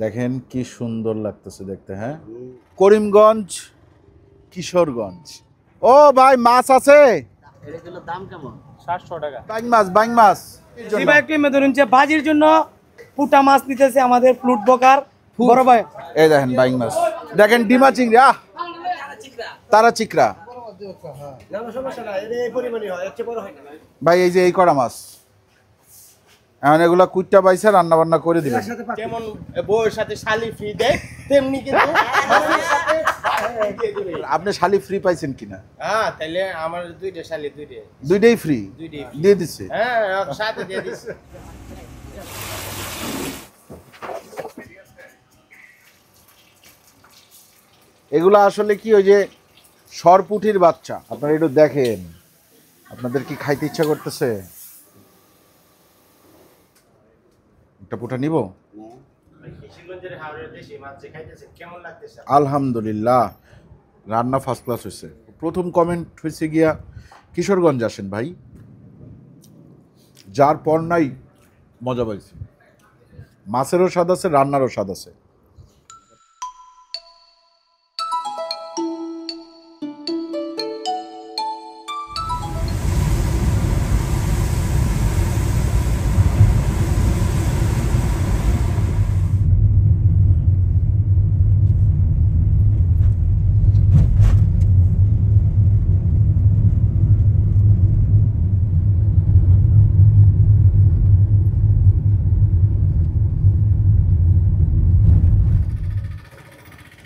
দেখেন কি সুন্দর লাগতেছে দেখতে। হ্যাঁ, করিমগঞ্জ, কিশোরগঞ্জ। ও ভাই, মাছ আছে? এগুলোর দাম কেমন? 700 টাকা। বাইং মাছ, বাইং মাছ। ধরুন যে ভাজির জন্য পুটা মাছ নিতেছে আমাদের ফ্লুট বকার বড় ভাই। এই দেখেন বাইং মাছ, দেখেন ডিমা চিংড়ি, তারা চিকরা। ভাই এই যে এই কড়া মাছ, এখন এগুলা কুইটটা পাইছে, রান্না বান্না করে দিবেন। যেমন বউয়ের সাথে শালি ফ্রি দেয় তেমনি কিন্তু আপনি শালি ফ্রি পাইছেন কিনা? হ্যাঁ, তাহলে আমার দুইটাই দুইটাই ফ্রি দিয়ে দিচ্ছে। হ্যাঁ, সাথে দিয়ে দিচ্ছে। এগুলো আসলে কি ওই যে সরপুটির বাচ্চা। আপনারা একটু দেখেন, আপনাদের কি খাইতে ইচ্ছা করতেছে? একটা পুটা নিব। আলহামদুলিল্লাহ, রান্না ফার্স্ট ক্লাস হয়েছে। প্রথম কমেন্ট হয়েছে গিয়া কিশোরগঞ্জ আসেন ভাই, যার পর নাই মজা পাইছে। মাছেরও স্বাদ আছে, রান্নারও স্বাদ আছে।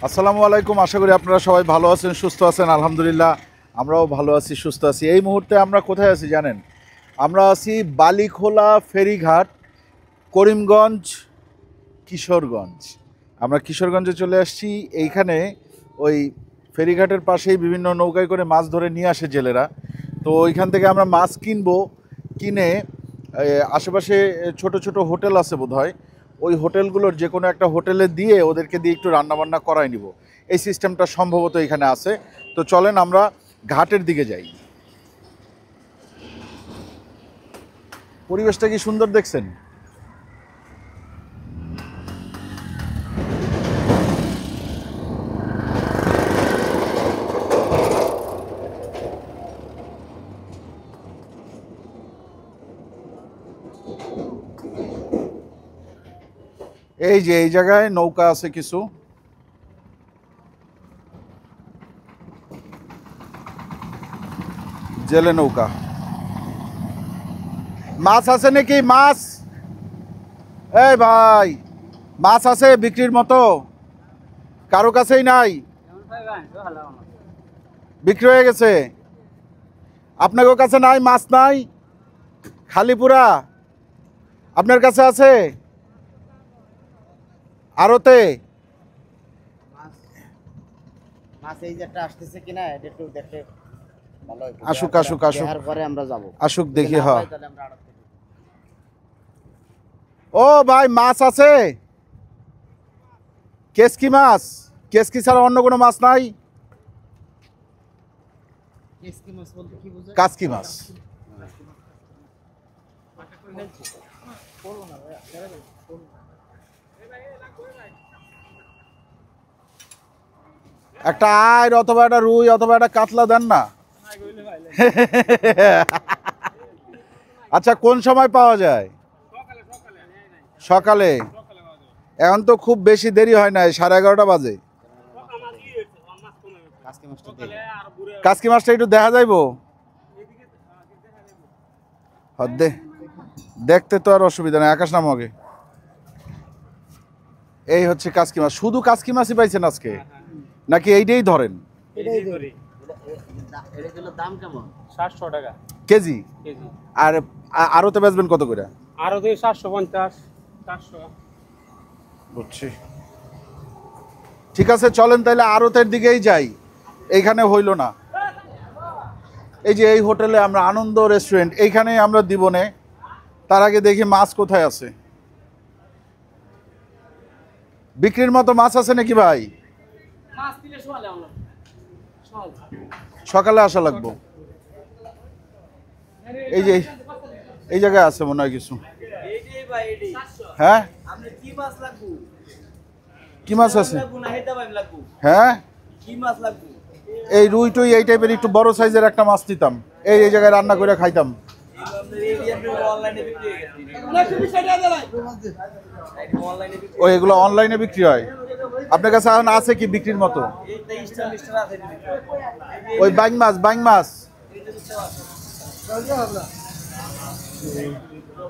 আসসালামু আলাইকুম, আশা করি আপনারা সবাই ভালো আছেন, সুস্থ আছেন। আলহামদুলিল্লাহ, আমরাও ভালো আছি, সুস্থ আছি। এই মুহূর্তে আমরা কোথায় আছি জানেন? আমরা আছি বালিখোলা ফেরিঘাট, করিমগঞ্জ, কিশোরগঞ্জ। আমরা কিশোরগঞ্জে চলে আসছি। এইখানে ওই ফেরিঘাটের পাশেই বিভিন্ন নৌকায় করে মাছ ধরে নিয়ে আসে জেলেরা। তো ওইখান থেকে আমরা মাছ কিনবো, কিনে আশেপাশে ছোট ছোট হোটেল আছে বোধহয়, ওই হোটেলগুলোর যে কোনো একটা হোটেলে দিয়ে ওদেরকে দিয়ে একটু রান্নাবান্না করাই নিব। এই সিস্টেমটা সম্ভবত এখানে আছে। তো চলেন আমরা ঘাটের দিকে যাই। পরিবেশটা কি সুন্দর দেখছেন? এই যে এই জায়গায় নৌকা আছে কিছু, জেলে নৌকা। মাছ আছে নাকি? মাছ, এই ভাই, মাছ আছে বিক্রির মতো? কারো কাছেই নাই, বিক্রি হয়ে গেছে। আপনাদের কাছে নাই? মাছ নাই, খালি পুরা? আপনার কাছে আছে? আরতে মাছ এই যে একটা আসতেছে কিনা এটা একটু দেখতে ভালো হয়। আসুক আসুক আসুক, দেখার পরে আমরা যাব। আসুক দেখি। হ্যাঁ, তাহলে আমরা আড়ত থেকে ও ভাই, মাছ আছে? কেসকি মাছ? কেসকি ছাড়া অন্য কোনো মাছ নাই? কেসকি মাছ বলতে কি বোঝায়? কাসকি মাছ। একটা আইর অথবা একটা রুই অথবা একটা কাতলা দেন না। আচ্ছা, কোন সময় পাওয়া যায়? সকালে। এখন তো খুব বেশি দেরি হয় না, 11:30 বাজে। কাসকি মাছটা দেখি। কাসকি মাছটা একটু দেখা যাইবো? দেখতে তো আর অসুবিধা নেই, আকাশ নাম আগে। এই হচ্ছে কাসকি মাছ। শুধু কাসকি মাছই পাইছেন আজকে নাকি এইটাই ধরেন? এগুলোর দাম কেমন? 700 টাকা কেজি। কেজি। আর আরতে বেচবেন কত করে? আরো 750 400। বুঝছি, ঠিক আছে, চলেন তাহলে আড়তের দিকেই যাই। এইখানে হইল না। এই যে এই হোটেলে আমরা, আনন্দ রেস্টুরেন্ট, এইখানেই আমরা দিব নে। তার আগে দেখি মাছ কোথায় আছে। বিক্রির মতো মাছ আছে নাকি ভাই? মাছ দিলে সোয়ালে আমরা সকালে আসা লাগবো। এই যে এই জায়গায় আছে মনে হয় কিছু। হ্যাঁ, কি মাছ আছে? হ্যাঁ, এই রুই টুই এই টাইপের একটু বড় সাইজের একটা মাছ নিতাম, এই এই জায়গায় রান্না করে খাইতাম। ও এগুলো অনলাইনে বিক্রি হয়? আপনার কাছে এখন আছে কি বিক্রির মতো? ওই বাইং মাছ, বাইং মাছ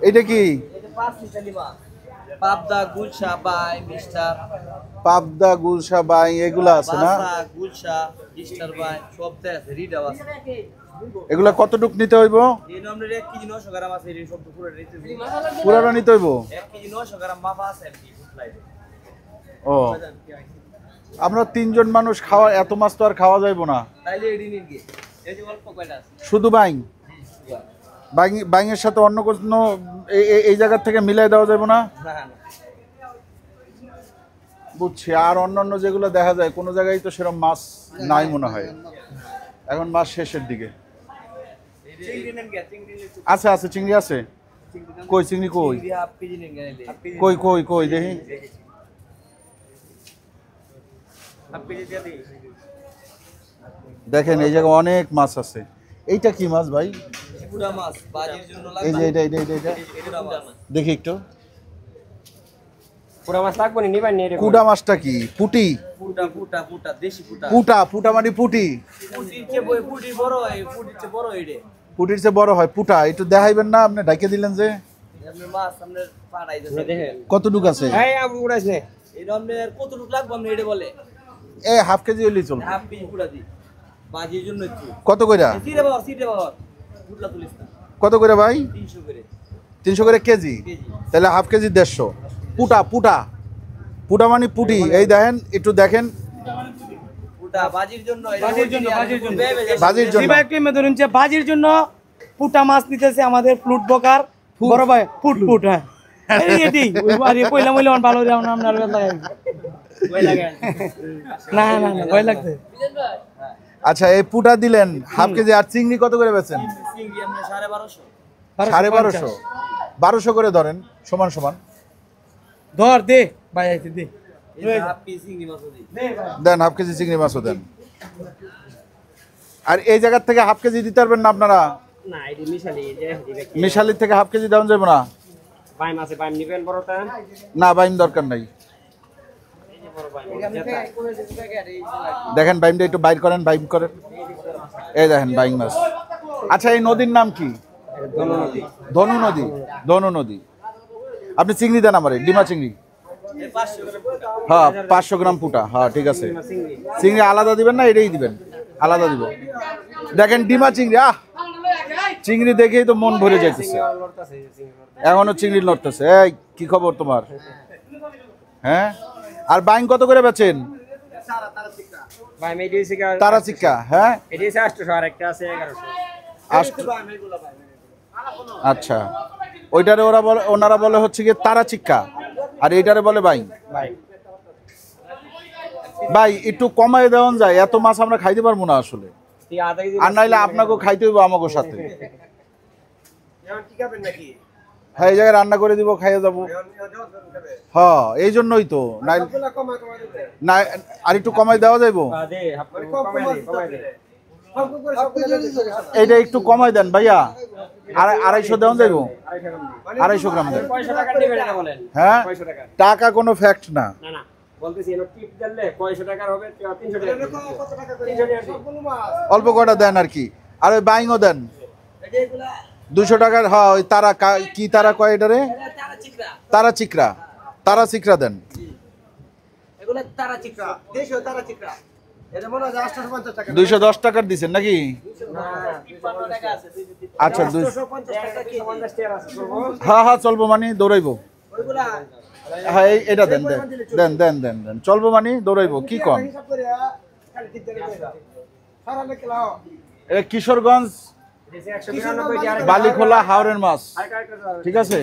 এটা কি? পাবদা, গুলশা, বাই, মিস্টার, পাবদা, গুলশা, বাইং এগুলা আছে না? বাসা, গুলশা, মিস্টার বাই, সবতে আছে, রিডাও আছে। এগুলা কতটুক নিতে হইব? এই নম্বরে 1 কেজি 900 গ্রাম আছে, এই সব পুরো রেটে পুরাটা নিতে হইব? 1 কেজি 900 গ্রাম মাপা আছে আর কি ফুটলাইতে। ও, আমরা 3 জন মানুষ খাওয়া, এত মাছ তো আর খাওয়া যাইবো না। তাইলে এডি নিন কি? এই যে অল্প কয়টা আছে। শুধু বাইং? বাইংয়ের সাথে অন্য কোনো এই জায়গার থেকে মিলাই দেওয়া যাবে না? না না। বুঝছি। আর অন্যান্য যেগুলো দেখা যায় কোনো জায়গায় তো সেরকম মাছ নাই মনে হয়, এখন মাছ শেষের দিকে। চিংড়ি নেন কি? চিংড়ি নিন। আছে আছে, চিংড়ি আছে। কই চিংড়ি কই? চিংড়ি হাফ কেজি নেন গেলে। কই কই কই দেখি। হাফ কেজি দিয়ে দিই। দেখেন এই জায়গায় অনেক মাছ আছে। এইটা কি মাছ ভাই? পুরা মাছ বাজির জন্য এই লাগবে। যে এটা পুরা মাছ। দেখি একটু। পুরা মাছ লাগবে নি নিবাই নি। কুডা মাছটা কি? পুটি? পুটা পুটা পুটা দেশি পুটা। পুটা? পুটা মানে পুটি? পুটির চেয়ে বড়, পুটি বড় হয়, পুটির চেয়ে বড় এইডে। পুটির চেয়ে বড় হয় পুটা। একটু দেখাইবেন না? আপনি ঢাকে দিলেন যে। আপনি মাছ আপনার পাড়াই যাচ্ছে দেখেন। কতটুক আছে? এই আবু উড়াইছে। এই আপনার কতটুকু লাগবে আপনি এইডে বলে। এ হাফ কেজি হইলেই চলবে। হাফ কেজি পুরা দি। বাজির জন্য একটু। কত কইরা? সিটে বাবা পুটলা তুলিস না। কত করে ভাই? 300 করে 300 করে কেজি? কেজি। তাহলে হাফ কেজি 150। পুটা পুটা পুটা মানে পুটি। এই দেখেন, একটু দেখেন। পুটা বাজির জন্য, বাজির জন্য, বাজির জন্য। বাজির জন্য। জিবা একটু মে ধরুন যে বাজির জন্য পুটা মাছ নিতেছে আমাদের ফ্লুট বকার বড় ভাই। ফুট ফুট, হ্যাঁ এই এটি ওই বাড়ি কইলাম হইলে আমার ভালো যাও না আপনার লাগাই। ভয় লাগে। না না না ভয় লাগছে। আচ্ছা, এই পুটা দিলেন হাফ কেজি। আর চিংড়ি কত করে বেচেন? চিংড়ি আমরা 1250। 1250। 1200 করে ধরেন, সমান সমান। ধর দে ভাই আইতে দে। এই যে হাফ কেজি চিংড়ি মাছ দি। দেন হাফ কেজি চিংড়ি মাছও দেন। আর এই জায়গার থেকে হাফ কেজি দিতে পারবেন না আপনারা? না এটি মিশালি যে মিশালির থেকে হাফ কেজি দেওয়া যাবে না? বাইম আছে বাইম নিবেন বড়টা না, বাইম দরকার নাই। এই যে বড় বাইম দেখেন বাইমটা একটু বাইর করেন, বাইম করেন। এই দেখেন বাইং মাছ। আচ্ছা, এই নদীর নাম কি? ধনু নদী। ধনু নদী। আপনি চিংড়ি দেন আমারে, ডিমা চিংড়ি। এই 500 করে পুটা। হ্যাঁ 500 গ্রাম পুটা। হ্যাঁ ঠিক আছে। চিংড়ি আলাদা দিবেন না এটাই দিবেন? আলাদা দিব। দেখেন ডিমা চিংড়ি। চিংড়ি দেখেই তো মন ভরে যাইতেছে। এখনো চিংড়ি লড়তেছে। এই কি খবর তোমার? হ্যাঁ। আর বাইং কত করে বেচেন? বাইম এটি হইছে কি তারা চিক্কা? হ্যাঁ এটি হইছে 800 আর একটা আছে 1100 আচ্ছা, ওইটারে ওনারা বলে হচ্ছে কি তারা চিক্কা, আর এইটারে বলে বাইং। বাইম ভাই একটু কমাই দেওয়া যায়, এত মাছ আমরা খাইতে পারবো না আসলে। ঠিক আধা কেজি আর নাইলে আপনাকেও খাইতে হইব আমাকে সাথে। এখন কি খাবেন নাকি হ্যাঁ, এই জায়গায় রান্না করে দিব, খাইয়ে যাবো। হ্যাঁ এই জন্যই তো। না আর একটু কমাই দেওয়া যাইবো? দে কমাই দে এইটা একটু কমাই দেন ভাইয়া। আর 250 দেওয়া যাইবো? 250 গ্রাম দেন। 500 টাকা দিবেন এটা বলেন। হ্যাঁ, 500 টাকা টাকা কোনো ফ্যাক্ট না। না না বলতেছি এনো টিপ দিলে 500 টাকার হবে 300 টাকা 300 টাকা অল্প কটা দেন আর কি। আর ওই বাইংও দেন এগুলা 200 টাকার। হ্যাঁ ওই তারা কি তারা কয় এটারে? তারা চিকরা। তারা চিকরা। তারা চিকরা দেন। এগুলা তারা চিকরা। দেশীয় তারা চিকরা। এটা মনে হয় 850 টাকা। 210 টাকার দিছেন নাকি? না 250 টাকা আছে। আচ্ছা 250 টাকা কি? 50 টাকা আছে করব হ্যাঁ হ্যাঁ চলবো মানে দৌড়াইবো। ওইগুলা হ্যাঁ এটা দেন দেন দেন দেন দেন দেন চলবো মানে দৌড়াইবো। কি কন? হিসাব করে খালি ঠিক করে কইরা সারা লেখলাও। এটা কিশোরগঞ্জ এটি 192 আর বালিখোলা হাওরের মাছ, ঠিক আছে?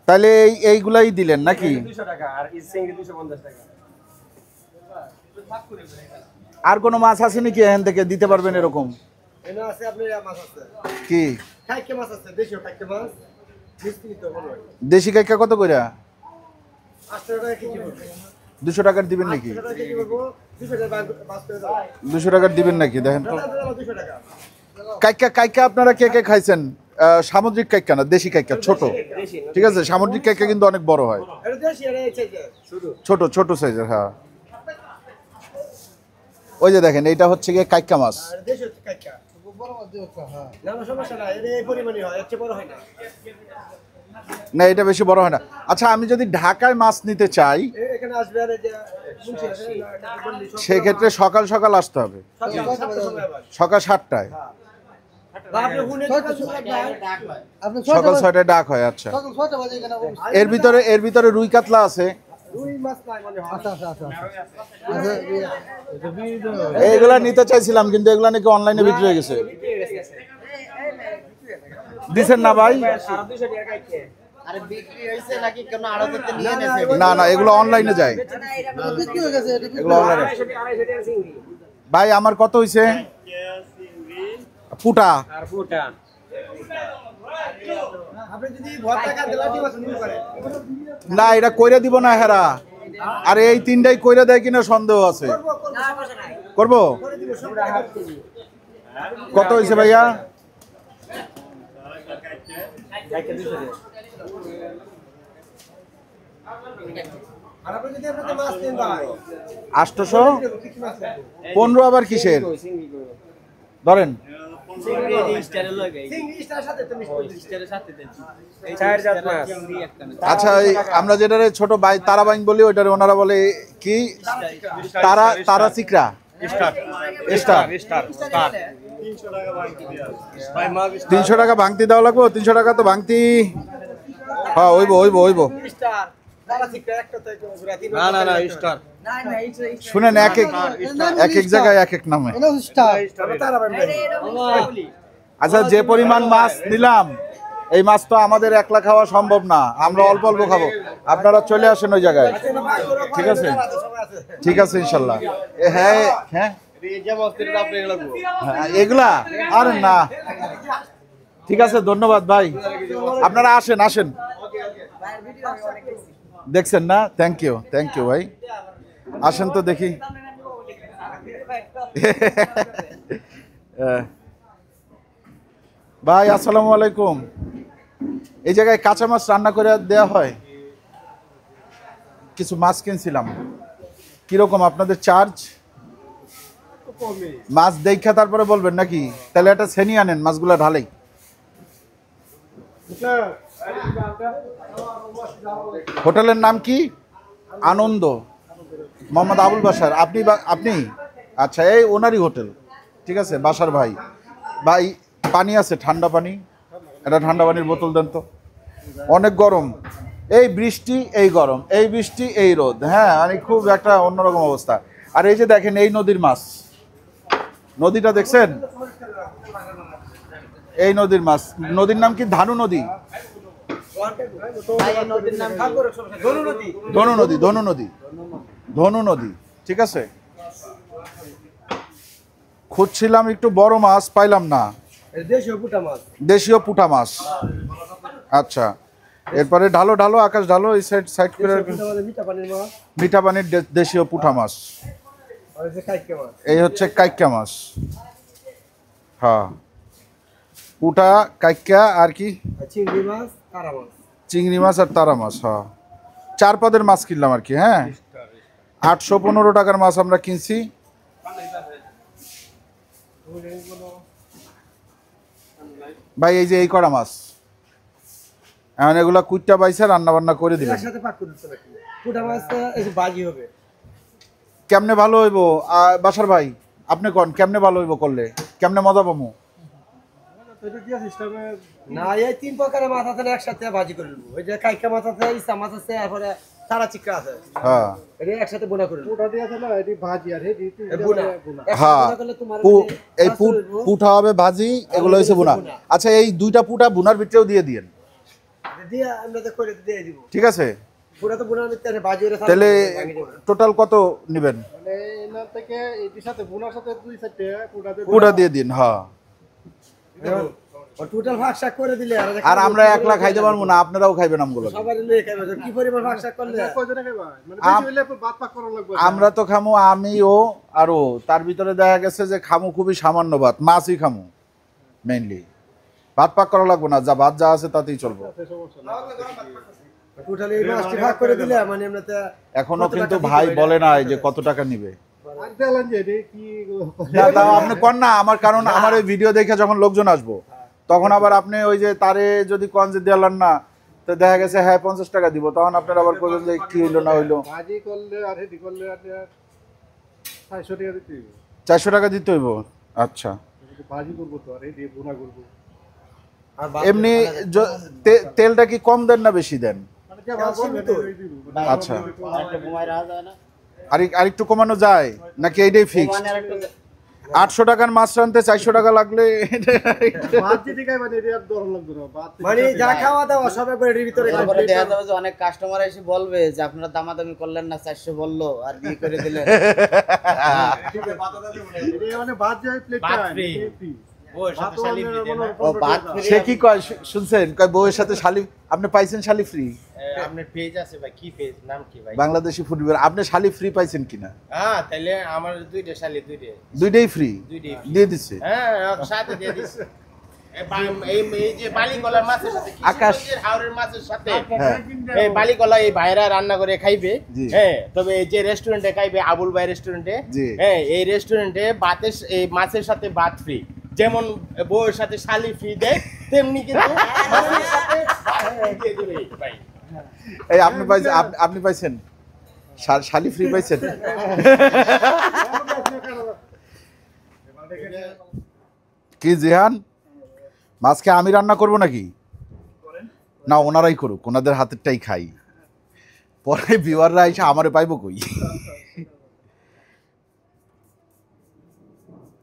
তাহলে এইগুলাই দিলেন নাকি? 200 টাকা আর চিংড়ি 250 টাকা আর কোনো মাছ আছে নাকি এখান থেকে দিতে পারবেন এরকম? এনে আছে আপনার মাছ আছে। কি কাইকে মাছ আছে, দেশীয় কাইকে মাছ। মিষ্টি তো বলো। দেশি কাইকা কত কইরা? 800 টাকা কেজি পড়বে 200 টাকার দিবেন নাকি? 800 টাকা কেজি পড়বো 200 টাকা বাস করে দাও 200 টাকার দিবেন নাকি দেখেন তো। 200 টাকা কাইকা কাইকা আপনারা কে কে খাইছেন? সামুদ্রিক কাইকা না দেশি কাইকা, ছোট, ঠিক আছে। সামুদ্রিক কাইকা কিন্তু অনেক বড় হয়, এটা দেশি এটা এই যে শুধু ছোট ছোট সাইজের। হ্যাঁ, ওই যে দেখেন এইটা হচ্ছে গিয়ে কাইকা মাছ। আর দেশি হচ্ছে কাইকা বড় মাছ দিও হ্যাঁ না না সমস্যা না এটা এই পরিমাণই হয় এর চেয়ে বড় হয় না না এটা বেশি বড় হয় না। আচ্ছা আমি যদি ঢাকায় মাছ নিতে চাই এখানে আসবে আর এই যে শুনছি সেক্ষেত্রে সকাল সকাল আসতে হবে, সকাল 7টায়, আপনি হুনে আপনি সকাল 6টায় ডাক হয়। আচ্ছা, সকাল 6টা বাজে এখানে এর ভিতরে রুই কাতলা আছে, দুই মাছ নাই মনে হয় আচ্ছা আচ্ছা আচ্ছা এইগুলা নিতে চাইছিলাম কিন্তু এগুলা নাকি অনলাইনে বিক্রি হয়ে গেছে। দিছেন না ভাই? 200 টাকা খাইছে আরে বিক্রি হইছে নাকি কোন আড়ততে নিয়ে নেছে? না না এগুলো অনলাইনে যায়, বিক্রি হয়ে গেছে এটা এগুলো অনলাইনে। 250 টাকা চিংড়ি ভাই আমার কত হইছে? পুটা আর ফুটা আপনি যদি ভর টাকা দিলাটি মাছ নিতে পারেন না, এটা কইরা দিব না হেরা। আর এই তিনটাই কইরা দেয় কিনা সন্দেহ আছে। করব? কত হইছে ভাইয়া? আর আপনি যদি আপনাদের মাছ নেন ভাই 800? কি কি মাছ নেন 15 আবার কিসের? চিংড়ি কই ধরেন চিংড়ি স্টার সাথে তুমি চার জাত মাছ আচ্ছা, এই আমরা যেটা ছোট বাই তারা বাইং বলি ওইটারে ওনারা বলে কি? তারা তারা চিকরা স্টার। 300 টাকা ভাঙতি দেওয়া লাগবো। 300 টাকা তো ভাঙতি। হ্যাঁ ওইব স্টার তারা ঠিক একটা তো ঘুরা তিন না স্টার শুনেন, এক এক জায়গায় এক এক নামে। স্টার তারা ভাই আচ্ছা, যে পরিমাণ মাছ নিলাম এই মাছ তো আমাদের একলা খাওয়া সম্ভব না, আমরা অল্প অল্প খাবো। আপনারা চলে আসেন ওই জায়গায়, ঠিক আছে? ঠিক আছে ইনশাল্লাহ। হ্যাঁ হ্যাঁ এগুলা আরে না, ঠিক আছে, ধন্যবাদ ভাই। আপনারা আসেন আসেন, দেখছেন না? থ্যাংক ইউ ভাই। আসেন তো দেখি। ভাই আসসালামু আলাইকুম। এই জায়গায় কাঁচা মাছ রান্না করে দেওয়া হয়? কিছু মাছ কিনছিলাম, কিরকম আপনাদের চার্জ? মাছ দেখা তারপরে বলবেন নাকি? তাহলে একটা শ্রেণী আনেন মাছগুলা ঢালেই। হোটেলের নাম কি? আনন্দ, মোহাম্মদ আবুল বাসার। আপনি আচ্ছা, এই ওনারই হোটেল, ঠিক আছে। বাসার ভাই পানি আছে? ঠান্ডা পানি, একটা ঠান্ডা পানির বোতল দেন তো। অনেক গরম, এই বৃষ্টি এই গরম, এই বৃষ্টি এই রোদ। হ্যাঁ, মানে খুব একটা অন্যরকম অবস্থা। আর এই যে দেখেন এই নদীর মাছ, নদীটা দেখছেন? এই নদীর মাছ, নদীর নাম কি? ধানু নদী, ধনু নদী, ঠিক আছে। খুঁজছিলাম একটু বড় মাছ, পাইলাম না। দেশীয় পুঁটা মাছ। আচ্ছা, এরপরে ঢালো আকাশ ঢালো, এই সাইড করে। মিঠা পানির দেশীয় পুঁটা মাছ, এই হচ্ছে কাইকা মাছ। হ্যাঁ, পুঁটা, কাইকা, আর কি? চিংড়ি মাছ আর তারা মাছ। হ্যাঁ, 4 পদের মাছ কিনলাম আর কি। হ্যাঁ, 815 টাকার মাছ আমরা কিনছি। ভাই এই যে এই কড়া মাছ, এখন এগুলা কুইটা বাইছে রান্না বান্না করে দিবেন। কেমনে ভালো হইব বাসার ভাই? আপনি কোন কেমনে ভালো হইব করলে? কেমনে মজা পাবো? না, এই 3 প্রকারের মাছ আছে একসাথে ভাজি করে নেব। ওই যে কাইকা মাছ আছে, ইসা মাছ আছে, তারপরে তারা চিকরা আছে। হ্যাঁ, এটা একসাথে বোনা করে নেব। ওটা দিয়ে আছে না, এটি ভাজি আর এটি বোনা। একসাথে হ্যাঁ, বোনা করলে তোমার এই পুঁটা হবে ভাজি, এগুলো হইছে বোনা। আচ্ছা, এই 2টা পুঁটা বোনার ভিতরেও দিয়ে দিয়েন, দিয়ে আমরা তো করে দিয়ে দিব। ঠিক আছে। পুরা তো বোনার ভিতরে ভাজি করে তাহলে টোটাল কত নেবেন? মানে এনা থেকে এটির সাথে বোনার সাথে 2 সাইডে পুরা পুঁটা দিয়ে দিন। হ্যাঁ, ও টোটাল ভাগ শাক করে দিলে আর আমরা একলা খাইতে পারবো না, আপনারাও খাইবেন আমগুলো। সবাই নিয়ে খাইবে কি পরিমাণ ভাগ শাক করলে আমরা তো খামু, আমি ও আর ও, তার ভিতরে দেখা গেছে যে খামু খুবই সামান্য ভাত, মাছই খামু মেইনলি। ভাত পাক করা লাগবো না, যা ভাত যা আছে তাতেই চলবো। টোটাল এই মাছটি ভাগ করে দিলে মানে এমনিতে এখনো কিন্তু ভাই বলে নাই যে কত টাকা নিবে। না তাও আপনি কন না আমার, কারণ আমার ওই ভিডিও দেখে যখন লোকজন আসবো তখন আবার আপনি ওই যে তারে যদি কন যে দিলাম না, তো দেখা গেছে হ্যাঁ 50 টাকা দিব, তখন আপনার আবার বলবেন যে কি হইলো না হইলো। 400 টাকা দিতে হইব। আচ্ছা এমনি তেলটা কি কম দেন না বেশি দেন? আচ্ছা আর একটু কমানো যায় নাকি এইটাই ফিক্স? 800 টাকার মাছ রানতে 400 টাকা লাগলে মানে যা খাওয়া দাওয়া সব একবার এর ভিতরে তারপরে দেখা যাবে যে অনেক কাস্টমার এসে বলবে যে আপনারা দামাদামি করলেন না, 400 বললো আর দিয়ে করে দিলেন। ও বাদ ফ্রি। সে কি কয় শুনছেন, কয় বউয়ের সাথে শালি, আপনি পাইছেন শালি ফ্রি? আপনার পেজ আছে ভাই, কি পেজ, নাম কি ভাই? বাংলাদেশি ফুটবল, আপনি শালি ফ্রি পাইছেন কিনা? হ্যাঁ, তাহলে আমার দুইটা শালি, দুইটাই ফ্রি দুইটাই free। দিয়ে দিচ্ছে। হ্যাঁ, সাথে দিয়ে দিছে। এই যে বালিগলার মাছের সাথে, আকাশ। কিশোরগঞ্জের হাওরের মাছের সাথে হ্যাঁ এই বালিগলা এই ভাইরা রান্না করে খাইবে। জি। হ্যাঁ, তবে এই যে রেস্টুরেন্টে খাইবে, আবুল ভাই রেস্টুরেন্টে, জি। হ্যাঁ এই রেস্টুরেন্টে ভাতের এই মাছের সাথে ভাত ফ্রি। যেমন বউয়ের সাথে শালি ফ্রি দেয়, তেমনি কিন্তু মাছের সাথে ভাত free দিয়ে দিবে ভাই। এই আপনি পাইছেন, আপনি পাইছেন শালি ফ্রি পাইছেন? কি জিহান, মাছকে আমি রান্না করব নাকি? না ওনারাই করুক, ওনাদের হাতেরটাই খাই, পরে ভিউয়াররা এসে আমারে পাইবো কই?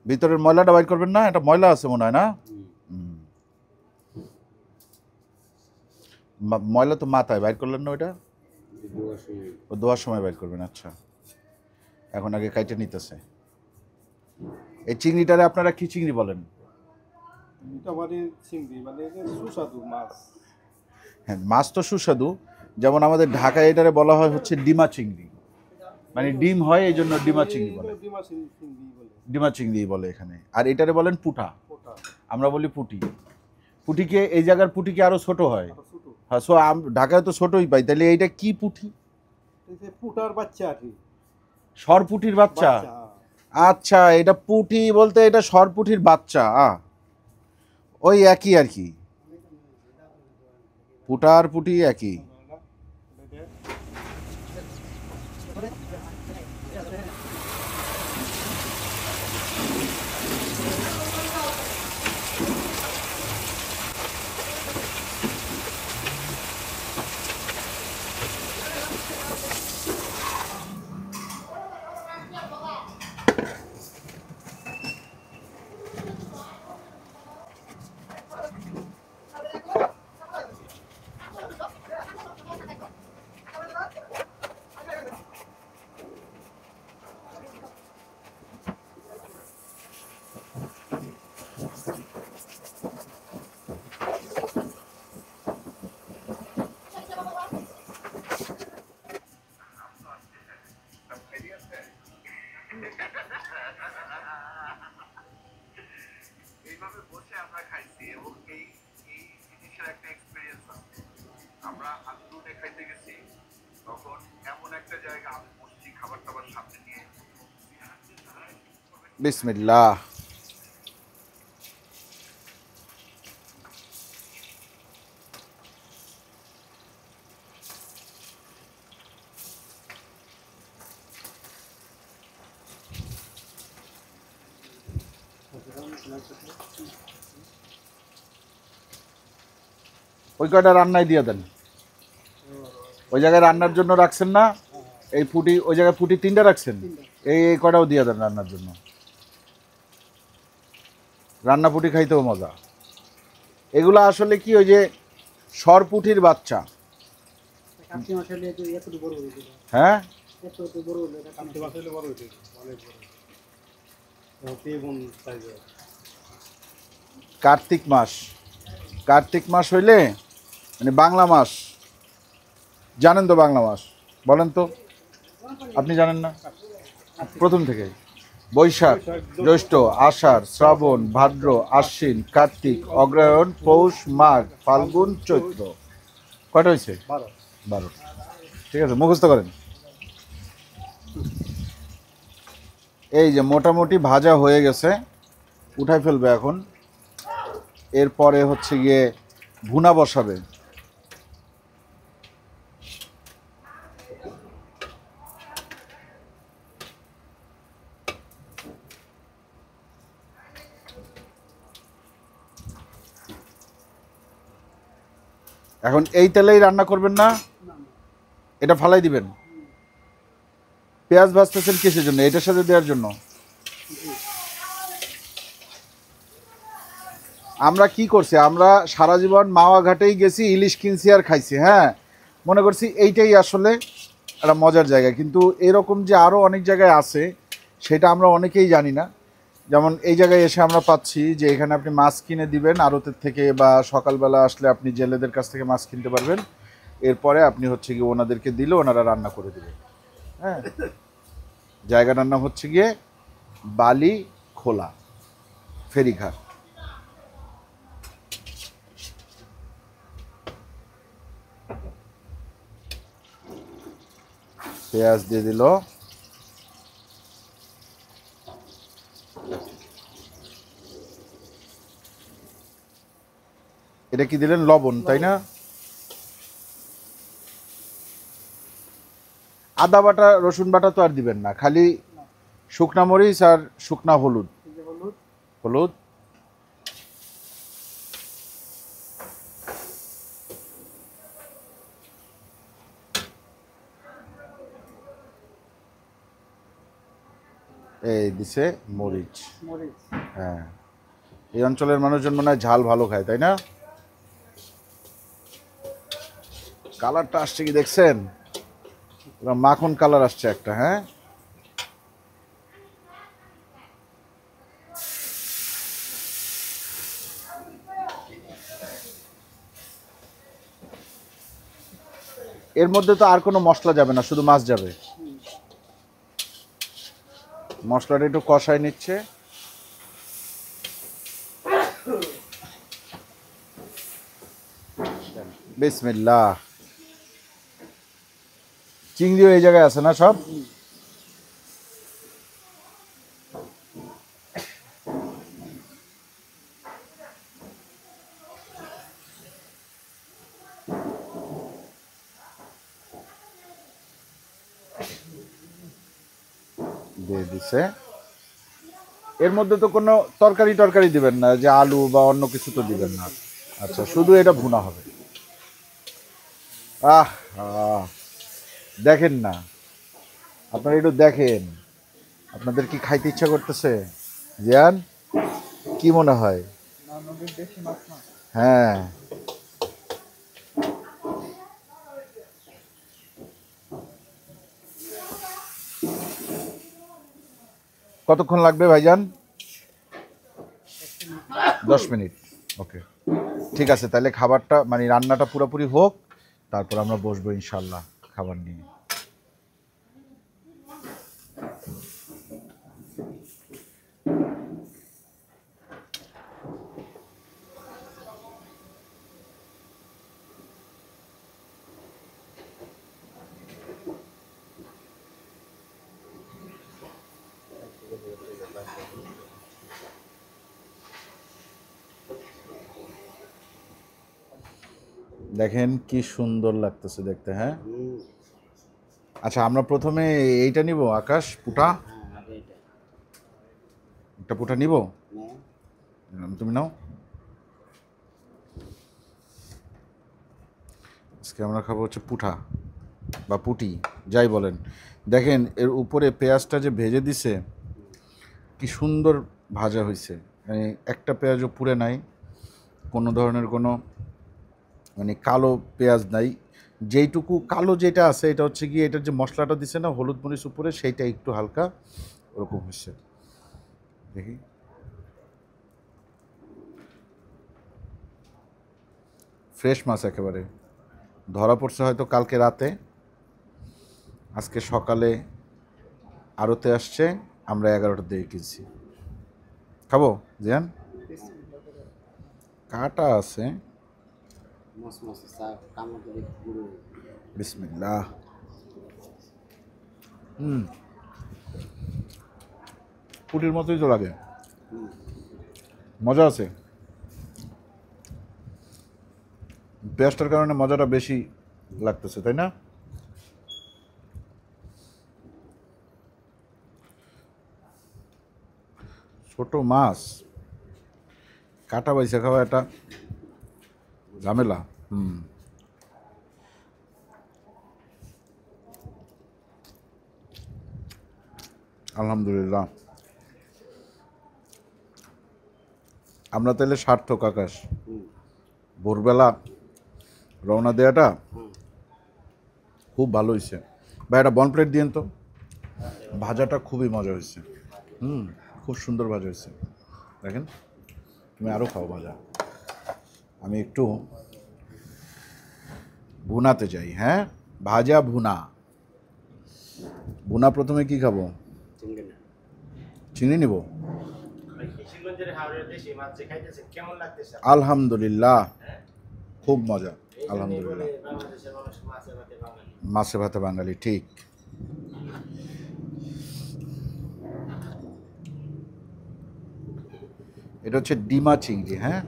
ভিতরের ময়লাটা বাইর করবেন না, এটা ময়লা আছে মনে হয় না? ময়লা তো মাথায় বাইর করলেন না ওইটা? ও ধোয়ার সময় বাইর করবেন। আচ্ছা এখন আগে কাইটে নিতেছে। এই চিংড়িটারে আপনারা কি চিংড়ি বলেন? হ্যাঁ মাছ তো সুস্বাদু, যেমন আমাদের ঢাকায় এটারে বলা হয় হচ্ছে ডিমা চিংড়ি, মানে ডিম হয় এই জন্য ডিমা চিংড়ি বলে, ডিমা চিংড়ি বলে এখানে। আর এটারে বলেন পুঁটা, আমরা বলি পুঁটি। পুঁটিকে এই জায়গার পুঁটিকে আরো ছোট হয়। হ্যাঁ সো ঢাকায় তো ছোটই পাই, তাহলে এইটা কি পুঁটি? পুটার বাচ্চা আর কি, সরপুঁটির বাচ্চা। আচ্ছা এটা পুঁটি বলতে এটা সরপুঁটির বাচ্চা, ওই একই আর কি, পুঁটা আর পুঁটি একই। এইভাবে বসে আমরা খাইছি এবং এই এই জিনিসের একটা এক্সপেরিয়েন্স আছে। আমরা আন্দুনে খাইতে গেছি, তখন এমন একটা জায়গা আমি বসছি খাবার টাবার সামনে নিয়ে, বিসমিল্লাহ। ওই কয়টা রান্নায় দিয়ে দেন, ওই জায়গায় রান্নার জন্য রাখছেন না? এই পুঁটি ওই জায়গায় পুঁটি 3টা রাখছেন, এই কয়টাও দিয়ে দেন রান্নার জন্য। রান্না পুঁটি খাইতেও মজা। এগুলো আসলে কি ওই যে সরপুঁটির বাচ্চা। হ্যাঁ কার্তিক মাস কার্তিক মাস হইলে মানে বাংলা মাস, জানেন তো বাংলা মাস, বলেন তো, আপনি জানেন না? প্রথম থেকে বৈশাখ, জ্যৈষ্ঠ, আষাঢ়, শ্রাবণ, ভাদ্র, আশ্বিন, কার্তিক, অগ্রহায়ণ, পৌষ, মাঘ, ফাল্গুন, চৈত্র। কয়টা হয়েছে? 12। ঠিক আছে, মুখস্থ করেন। এই যে মোটামুটি ভাজা হয়ে গেছে, উঠাই ফেলবে এখন। এরপরে হচ্ছে গিয়ে ভুনা বসাবে। এখন এই তেলেই রান্না করবেন না, এটা ফালাই দিবেন। পেঁয়াজ ভাজতেছেন কিসের জন্য? এটার সাথে দেওয়ার জন্য? আমরা কি করছি, আমরা সারা জীবন মাওয়া ঘাটেই গেছি, ইলিশ কিনছি আর খাইছি। হ্যাঁ, মনে করছি এইটাই আসলে একটা মজার জায়গা, কিন্তু এরকম যে আরও অনেক জায়গায় আছে সেটা আমরা অনেকেই জানি না। যেমন এই জায়গায় এসে আমরা পাচ্ছি যে এখানে আপনি মাছ কিনে দিবেন আড়তের থেকে, বা সকালবেলা আসলে আপনি জেলেদের কাছ থেকে মাছ কিনতে পারবেন। এরপরে আপনি হচ্ছে গিয়ে ওনাদেরকে দিলে ওনারা রান্না করে দেবেন। হ্যাঁ, জায়গাটার নাম হচ্ছে গিয়ে বালি খোলা ফেরিঘাট। পেঁয়াজ দিয়ে দিল, এটা কি দিলেন? লবণ, তাই না? আদা বাটা রসুন বাটা তো আর দিবেন না, খালি শুকনা মরিচ আর শুকনা হলুদ। হলুদ এই দিছে মরিচ। হ্যাঁ, এই অঞ্চলের মানুষজন মনে হয় ঝাল ভালো খায়, তাই না? কালারটা আসছে কি দেখছেন? পুরো মাখন কালার আসছে একটা। হ্যাঁ, এর মধ্যে তো আর কোনো মশলা যাবে না, শুধু মাছ যাবে। মশলাটা একটু কষায় নিচ্ছে। বিসমিল্লাহ। চিংড়িও এই জায়গায় আছে না সব? দিয়ে দিছে। এর মধ্যে তো কোনো তরকারি দিবেন না, যে আলু বা অন্য কিছু তো দিবেন না। আচ্ছা, শুধু এটা ভুনা হবে। আহ দেখেন না, আপনারা একটু দেখেন, আপনাদের কি খাইতে ইচ্ছা করতেছে? জিয়ান, কি মনে হয়? হ্যাঁ, কতক্ষণ লাগবে ভাইজান? 10 মিনিট। ওকে, ঠিক আছে, তাহলে খাবারটা মানে রান্নাটা পুরোপুরি হোক, তারপর আমরা বসবো ইনশাল্লাহ খাবার নিয়ে। দেখেন কি সুন্দর লাগতেছে দেখতে। হ্যাঁ, আচ্ছা, আমরা প্রথমে এইটা নিব, আকাশ পুটা, একটা পুটা নিব। তুমি নাও। আজকে আমরা খাবো হচ্ছে পুঠা বা পুটি, যাই বলেন। দেখেন এর উপরে পেঁয়াজটা যে ভেজে দিছে, কি সুন্দর ভাজা হয়েছে, মানে একটা পেঁয়াজও পুড়ে নাই, কোনো ধরনের কোনো মানে কালো পেঁয়াজ নাই। যেইটুকু কালো যেটা আছে এটা হচ্ছে গিয়ে এটার যে মশলাটা দিছে না, হলুদ মরিচ উপরে, সেইটা একটু হালকা ওরকম হচ্ছে। দেখি, ফ্রেশ মাছ একেবারে ধরা পড়ছে হয়তো কালকে রাতে, আজকে সকালে আড়তে আসছে, আমরা 11টার দিকে কিনছি। খাবো জিয়ান? কাটা আছে। মস মস কামড় ধরে পুরো বিসমিল্লাহ। পুটির মতোই তো লাগে, মজা আছে। পেঁয়াজটার কারণে মজাটা বেশি লাগতেছে, তাই না? ছোট মাছ কাটা বাইসা খাওয়া একটা ঝামেলা। আলহামদুলিল্লাহ, আমরা তাহলে সার্থক আকাশ। ভোরবেলা রওনা দেওয়াটা খুব ভালো হয়েছে ভাই। একটা বন প্লেট দিয়েন তো। ভাজাটা খুবই মজা হয়েছে, খুব সুন্দর ভাজা হয়েছে। দেখেন, তুমি আরও খাও ভাজা। আমি একটু ভুনাতে যাই। হ্যাঁ, ভাজা ভুনা। ভুনা প্রথমে কি খাবো? চিনি নিব। আলহামদুলিল্লাহ, খুব মজা। আলহামদুলিল্লাহ, মাছে ভাতে বাঙালি, ঠিক। এটা হচ্ছে ডিমা চিংড়ি। হ্যাঁ,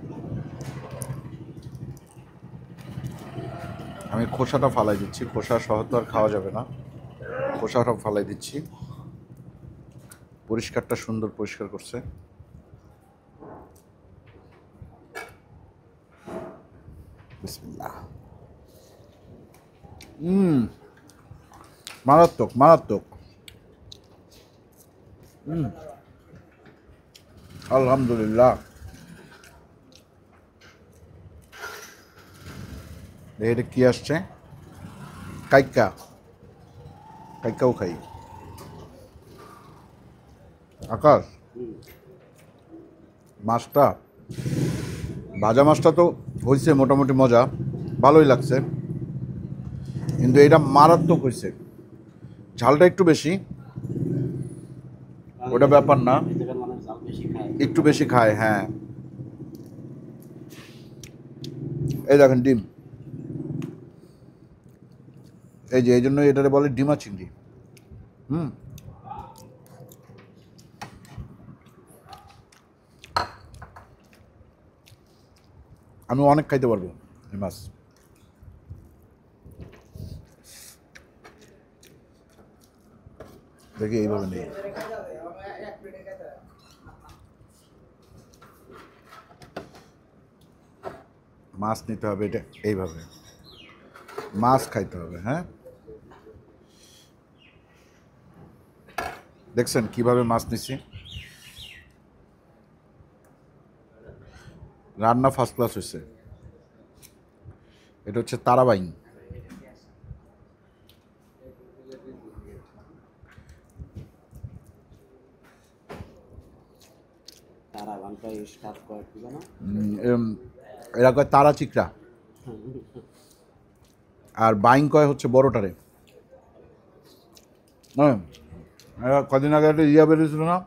আমি খোসাটা ফালাই দিচ্ছি, খোসা সহ তো আর খাওয়া যাবে না, খোসাটা ফালাই দিচ্ছি। পরিষ্কারটা সুন্দর পরিষ্কার করছে। বিসমিল্লাহ। মারাত্মক মারাত্মক। আলহামদুলিল্লাহ। এটা কি আসছে? কাইকা, কাইকাও খাই। আকাশ, মাছটা, ভাজা মাছটা তো হয়েছে মোটামুটি মজা, ভালোই লাগছে, কিন্তু এটা মারাত্মক হয়েছে। ঝালটা একটু বেশি, ওটা ব্যাপার না, একটু বেশি খায়। হ্যাঁ, এই দেখেন ডিম, এই যে এই জন্য এটারে বলে ডিমা চিংড়ি। আমি অনেক খাইতে পারবো এই মাছ। দেখি এইভাবে নেই, মাছ নিতে হবে, এটা এইভাবে মাছ খাইতে হবে। হ্যাঁ, দেখছেন কিভাবে মাছ নিচ্ছি? রান্না ফার্স্ট ক্লাস হয়েছে। এটা হচ্ছে তারাবাইন। এরা কয় তারা চিকরা, আর বাইং কয় হচ্ছে বড়টারে। হ্যাঁ, কদিন আগে একটা ইয়া বেরিয়েছিল না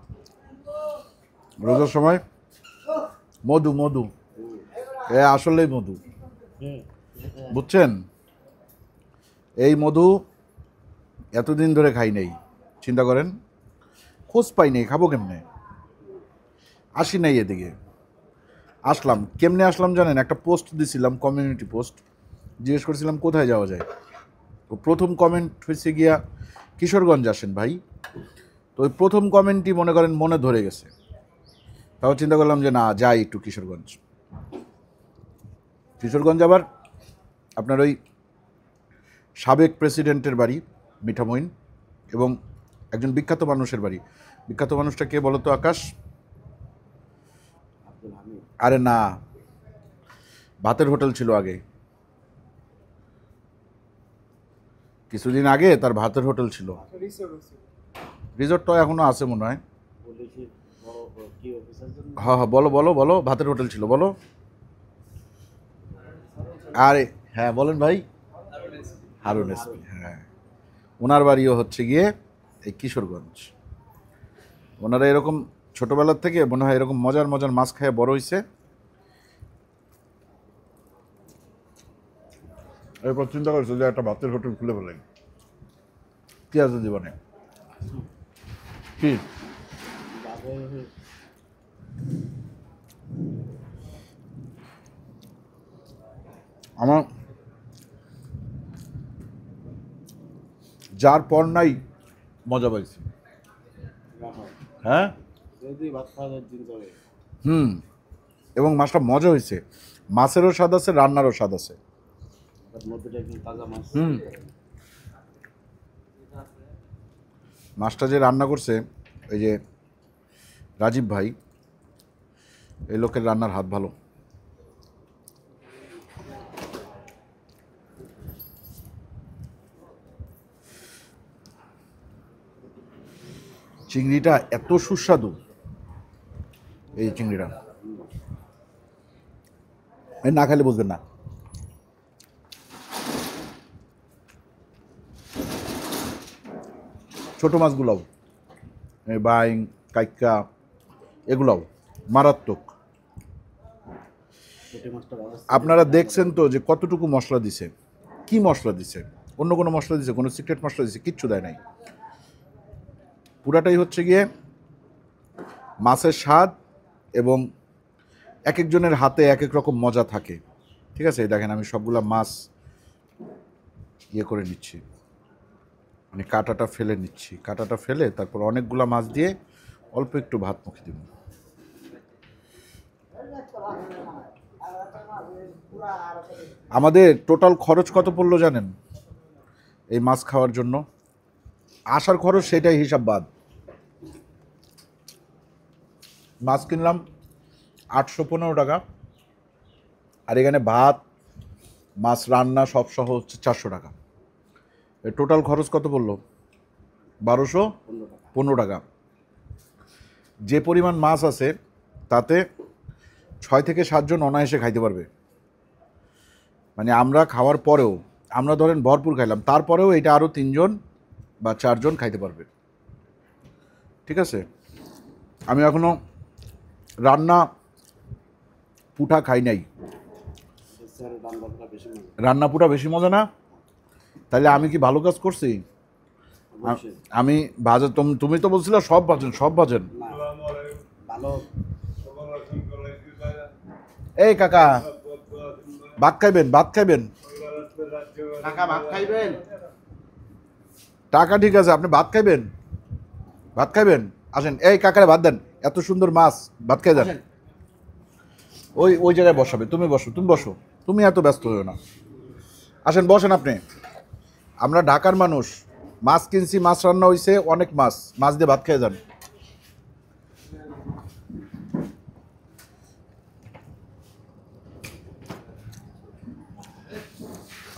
রোজার সময়, মধু মধু, এ আসলেই মধু, বুঝছেন? এই মধু এতদিন ধরে খাই নেই, চিন্তা করেন, খোঁজ পাই নেই, খাবো কেমনে? আসি নাই এদিকে, আসলাম কেমনে আসলাম জানেন? একটা পোস্ট দিছিলাম, কমিউনিটি পোস্ট, জিজ্ঞেস করছিলাম কোথায় যাওয়া যায়। তো প্রথম কমেন্ট হয়েছে গিয়া কিশোরগঞ্জ আসেন ভাই। তো ওই প্রথম কমেন্টই মনে করেন মনে ধরে গেছে, তাও চিন্তা করলাম যে না, যাই একটু কিশোরগঞ্জ। কিশোরগঞ্জ আবার আপনার ওই সাবেক প্রেসিডেন্টের বাড়ি মিঠামইন, এবং একজন বিখ্যাত মানুষের বাড়ি। বিখ্যাত মানুষটা কে বলো তো আকাশ? আরে না, ভাতের হোটেল ছিল আগে, কিছুদিন আগে তার ভাতের হোটেল ছিল। রিসোর্টটা এখনো আছে মনে হয়। হ্যাঁ হ্যাঁ, বলো বলো বলো, ভাতের হোটেল ছিল, বলো। আরে হ্যাঁ বলেন ভাই, হারুন এসপি, হ্যাঁ ওনার বাড়িও হচ্ছে গিয়ে এই কিশোরগঞ্জ। ওনারা এরকম ছোটবেলার থেকে মনে হয় এরকম মজার মজার মাছ খেয়ে বড় হয়েছে। এরপর চিন্তা করছে যে একটা ভাতের হোটেল খুলে ফেলেন, কি আছে জীবনে, কি আমার যার পর নাই মজা পাইছি। হ্যাঁ হুম, এবং মাছটা মজা হয়েছে, মাছেরও স্বাদ আছে, রান্নারও স্বাদ আছে। হুম, মাছটা যে রান্না করছে ওই যে রাজীব ভাই, এই লোকের রান্নার হাত ভালো। চিংড়িটা এত সুস্বাদু, এই চিংড়িটা এই না খেলে বুঝবেন না। ছোট মাছগুলাও এই বাইং কাইকা এগুলাও মারাত্মক। আপনারা দেখছেন তো যে কতটুকু মশলা দিছে, কি মশলা দিছে, অন্য কোনো মশলা দিছে, কোনো সিক্রেট মশলা দিছে, কিচ্ছু দেয় নাই। পুরাটাই হচ্ছে গিয়ে মাছের স্বাদ, এবং এক একজনের হাতে এক এক রকম মজা থাকে। ঠিক আছে, এই দেখেন আমি সবগুলা মাছ ইয়ে করে নিচ্ছি, মানে কাঁটাটা ফেলে নিচ্ছি, কাঁটাটা ফেলে তারপর অনেকগুলা মাছ দিয়ে অল্প একটু ভাত মুখে দিব। আমাদের টোটাল খরচ কত পড়লো জানেন এই মাছ খাওয়ার জন্য? আসার খরচ সেটাই হিসাব বাদ। মাছ কিনলাম 815 টাকা, আর এখানে ভাত মাছ রান্না সব সহ হচ্ছে 400 টাকা। টোটাল খরচ কত পড়লো? 1215 টাকা। যে পরিমাণ মাছ আছে তাতে 6 থেকে 7 জন অনায়াসে খাইতে পারবে। মানে আমরা খাওয়ার পরেও, আমরা ধরেন ভরপুর খাইলাম, তারপরেও এটা আরও 3 জন বা 4 জন খাইতে পারবে। ঠিক আছে, আমি এখনো রান্না পুঠা খাই নাই। রান্না পুঠা বেশি মজা না? তাহলে আমি কি ভালো কাজ করছি? আমি ভাজা, তুমি তো বলছিলে সব ভাজেন, সব ভাজেন। এই কাকা ভাত খাইবেন? ভাত খাইবেন? কাকা ভাত খাইবেন? টাকা ঠিক আছে, আপনি ভাত খাইবেন? ভাত খাইবেন? আসেন, এই কাকারে ভাত দেন, এত সুন্দর মাছ, ভাত খাই দেন। ওই ওই জায়গায় বসাবে, তুমি বসো, তুমি বসো, তুমি এত ব্যস্ত হও না। আসেন বসেন আপনি। আমরা ঢাকার মানুষ, মাছ কিনছি, মাছ রান্না হয়েছে, অনেক মাছ, মাছ দিয়ে ভাত খেয়ে যান।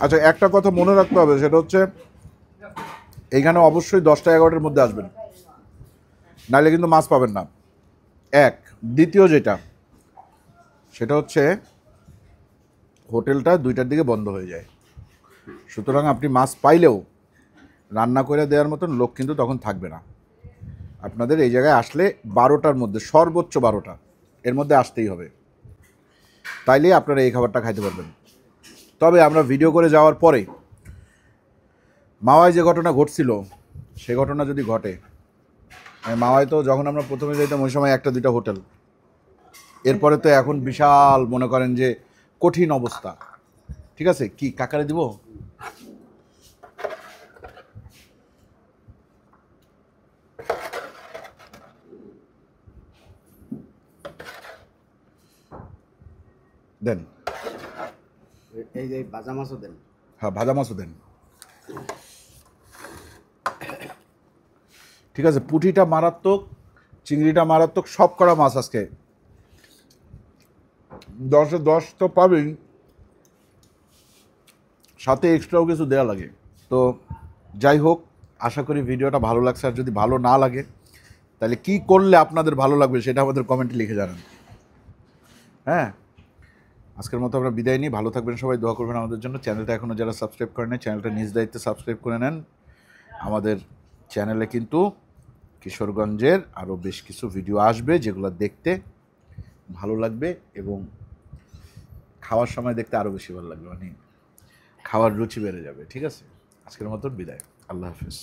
আচ্ছা, একটা কথা মনে রাখতে হবে, সেটা হচ্ছে এইখানে অবশ্যই 10টা 11টার মধ্যে আসবেন, নাহলে কিন্তু মাছ পাবেন না। এক, দ্বিতীয় যেটা, সেটা হচ্ছে হোটেলটা 2টার দিকে বন্ধ হয়ে যায়। সুতরাং আপনি মাছ পাইলেও রান্না করে দেওয়ার মতন লোক কিন্তু তখন থাকবে না। আপনাদের এই জায়গায় আসলে 12টার মধ্যে, সর্বোচ্চ 12টা এর মধ্যে আসতেই হবে, তাইলেই আপনারা এই খাবারটা খাইতে পারবেন। তবে আমরা ভিডিও করে যাওয়ার পরে মাওয়ায় যে ঘটনা ঘটছিল, সে ঘটনা যদি ঘটে, মাওয়ায় তো যখন আমরা প্রথমে যাইতাম ওই সময় 1-2টা হোটেল, এরপরে তো এখন বিশাল মনে করেন যে কঠিন অবস্থা। ঠিক আছে, কি কাকারে দিব? দেন, এই যে ভাজা মাছও দেন। হ্যাঁ ভাজা মাছও দেন। ঠিক আছে, পুঁটিটা মারাত্মক, চিংড়িটা মারাত্মক, সব করা মাছ আজকে 10-এ 10 তো পাবেই, সাথে এক্সট্রাও কিছু দেওয়া লাগে। তো যাই হোক, আশা করি ভিডিওটা ভালো লাগছে। আর যদি ভালো না লাগে তাহলে কি করলে আপনাদের ভালো লাগবে সেটা আমাদের কমেন্টে লিখে জানান। হ্যাঁ, আজকের মতো আমরা বিদায় নিই। ভালো থাকবেন সবাই, দোয়া করবেন আমাদের জন্য। চ্যানেলটা এখনও যারা সাবস্ক্রাইব করেন চ্যানেলটা নিজ দায়িত্বে সাবস্ক্রাইব করে নেন। আমাদের চ্যানেলে কিন্তু কিশোরগঞ্জের আরও বেশ কিছু ভিডিও আসবে যেগুলো দেখতে ভালো লাগবে এবং খাওয়ার সময় দেখতে আরও বেশি ভালো লাগবে, মানে খাওয়ার রুচি বেড়ে যাবে। ঠিক আছে, আজকের মতন বিদায়, আল্লাহ হাফিজ।